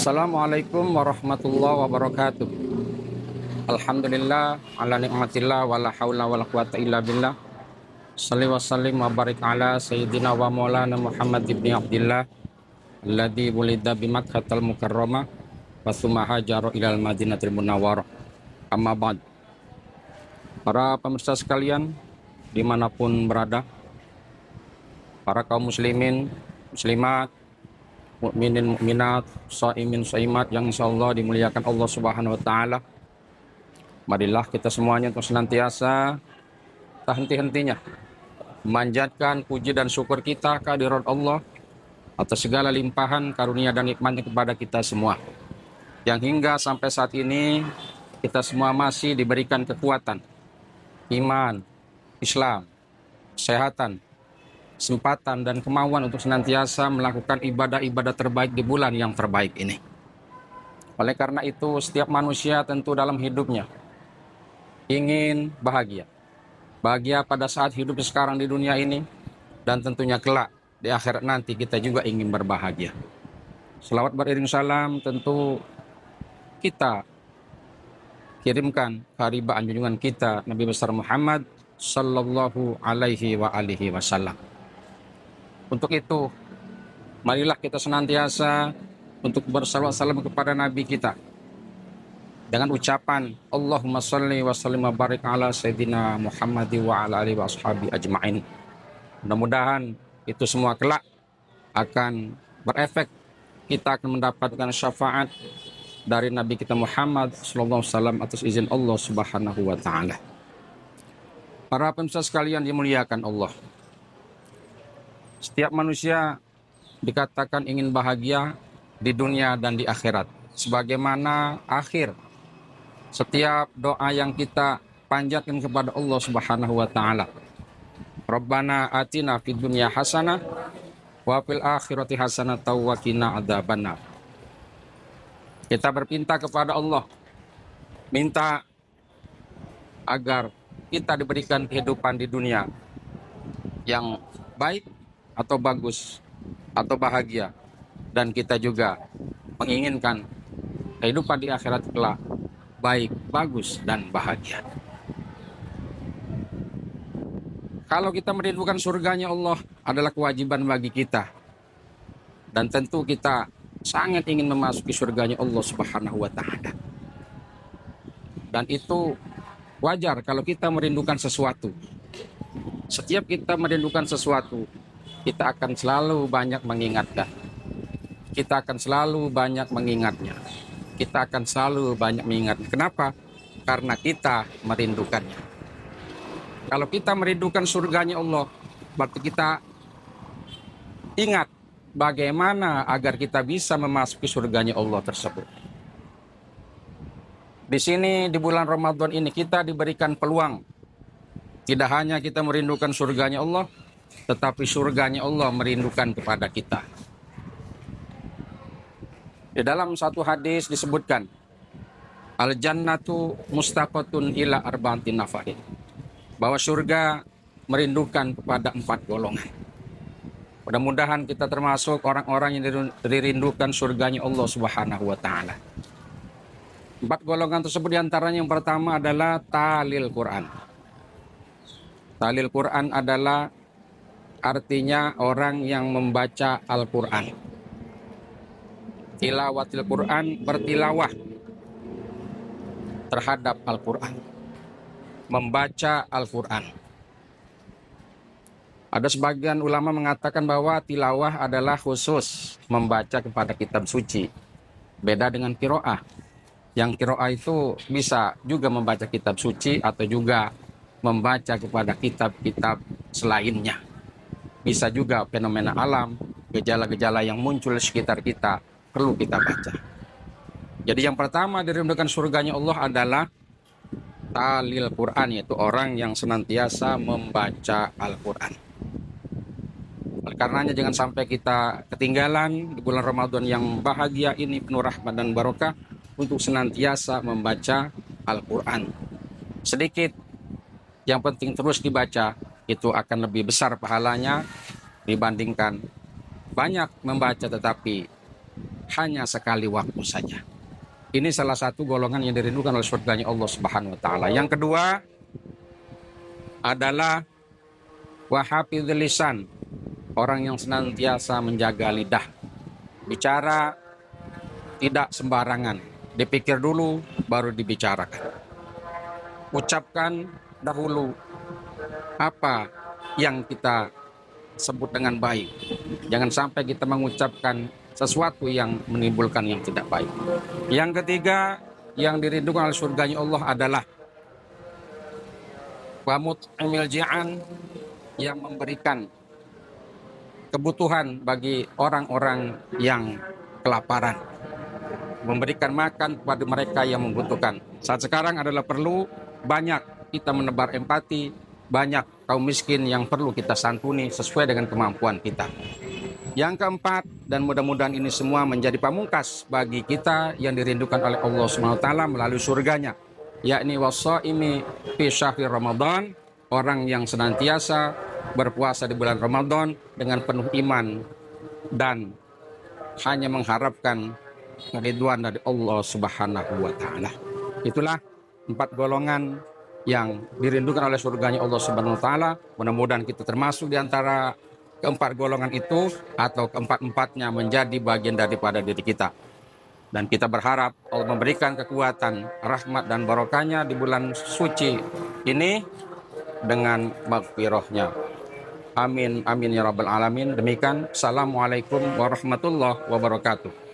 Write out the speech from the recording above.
Assalamualaikum warahmatullahi wabarakatuh. Alhamdulillah ala nikmatillah wala haula wala quwata illa billah. Shalli wa sallim wa barik ala sayyidina wa maulana Muhammad ibni Abdillah alladzi wulida bi Makkatal Mukarramah wa tsumma hajara ilal Madinatil Munawwarah. Amma ba'd. Para pemirsa sekalian dimanapun berada, para kaum muslimin, muslimat, mukminin, mukminat, shaimin, shaimat yang insyaallah dimuliakan Allah Subhanahu wa taala. Marilah kita semuanya untuk senantiasa tak henti-hentinya memanjatkan puji dan syukur kita kehadirat Allah atas segala limpahan karunia dan nikmatnya kepada kita semua, yang hingga sampai saat ini kita semua masih diberikan kekuatan, iman, Islam, kesehatan, kesempatan dan kemauan untuk senantiasa melakukan ibadah-ibadah terbaik di bulan yang terbaik ini. Oleh karena itu, setiap manusia tentu dalam hidupnya ingin bahagia. Bahagia pada saat hidup sekarang di dunia ini, dan tentunya kelak di akhirat nanti kita juga ingin berbahagia. Selawat beriring salam tentu kita kirimkan keharibaan junjungan kita Nabi besar Muhammad sallallahu alaihi wa alihi wasallam. Untuk itu, marilah kita senantiasa untuk bersalawat salam kepada Nabi kita dengan ucapan Allahumma sholli wa sallim wa barik ala sayyidina Muhammad wa ala alihi wa ashabi ajma'in. Mudah-mudahan itu semua kelak akan berefek, kita akan mendapatkan syafaat dari Nabi kita Muhammad sallallahu alaihi wasallam atas izin Allah Subhanahu wa taala. Para pemirsa sekalian dimuliakan Allah, setiap manusia dikatakan ingin bahagia di dunia dan di akhirat. Sebagaimana akhir setiap doa yang kita panjatkan kepada Allah Subhanahu wa taala. Rabbana atina fid dunya hasanah wa fil akhirati hasanah wa qina adzabannar. Kita berpinta kepada Allah, minta agar kita diberikan kehidupan di dunia yang baik atau bagus atau bahagia, dan kita juga menginginkan kehidupan di akhirat kelak baik, bagus dan bahagia. Kalau kita merindukan surganya Allah adalah kewajiban bagi kita, dan tentu kita sangat ingin memasuki surganya Allah Subhanahu wa taala. Dan itu wajar kalau kita merindukan sesuatu. Setiap kita merindukan sesuatu, kita akan selalu banyak mengingatkan. Kita akan selalu banyak mengingatnya. Kita akan selalu banyak mengingatnya. Kenapa? Karena kita merindukannya. Kalau kita merindukan surganya Allah, berarti kita ingat bagaimana agar kita bisa memasuki surganya Allah tersebut. Di sini di bulan Ramadan ini kita diberikan peluang. Tidak hanya kita merindukan surganya Allah, tetapi surganya Allah merindukan kepada kita. Di dalam satu hadis disebutkan, al-jannatu mustaqatun ila arba'atin nafarin, bahwa surga merindukan kepada 4 golongan. Mudah-mudahan kita termasuk orang-orang yang dirindukan surganya Allah Subhanahu wa taala. 4 golongan tersebut diantaranya yang pertama adalah talil Quran. Talil Quran adalah artinya orang yang membaca Al-Quran. Tilawatil Quran, bertilawah terhadap Al-Quran, membaca Al-Quran. Ada sebagian ulama mengatakan bahwa tilawah adalah khusus membaca kepada kitab suci. Beda dengan qiraah. Yang qiraah itu bisa juga membaca kitab suci atau juga membaca kepada kitab-kitab selainnya. Bisa juga fenomena alam, gejala-gejala yang muncul di sekitar kita perlu kita baca. Jadi yang pertama dirindukan surganya Allah adalah talil Quran, yaitu orang yang senantiasa membaca Al-Quran. Oleh karenanya jangan sampai kita ketinggalan di bulan Ramadan yang bahagia ini penuh rahmat dan barokah untuk senantiasa membaca Al-Quran. Sedikit, yang penting terus dibaca, itu akan lebih besar pahalanya dibandingkan banyak membaca tetapi hanya sekali waktu saja. Ini salah satu golongan yang dirindukan oleh surganya Allah Subhanahu wa taala. Yang kedua adalah wahafidhil lisan, orang yang senantiasa menjaga lidah. Bicara tidak sembarangan, dipikir dulu baru dibicarakan. Ucapkan dahulu apa yang kita sebut dengan baik. Jangan sampai kita mengucapkan sesuatu yang menimbulkan yang tidak baik. Yang ketiga yang dirindukan oleh surganya Allah adalah wamut'imil ji'an, yang memberikan kebutuhan bagi orang-orang yang kelaparan, memberikan makan kepada mereka yang membutuhkan. Saat sekarang adalah perlu banyak kita menebar empati, banyak kaum miskin yang perlu kita santuni sesuai dengan kemampuan kita. Yang keempat, dan mudah-mudahan ini semua menjadi pamungkas bagi kita yang dirindukan oleh Allah SWT melalui surganya, yakni wassaimi fi syahri Ramadan, orang yang senantiasa berpuasa di bulan Ramadan dengan penuh iman dan hanya mengharapkan keridhaan dari Allah Subhanahu wa taala. Itulah 4 golongan yang dirindukan oleh surganya Allah Subhanahu wa taala. Mudah-mudahan kita termasuk di antara keempat golongan itu, atau keempat-empatnya menjadi bagian daripada diri kita. Dan kita berharap Allah memberikan kekuatan, rahmat dan barokahnya di bulan suci ini dengan maghfirahnya. Amin, amin ya rabbal alamin. Demikian, assalamualaikum warahmatullahi wabarakatuh.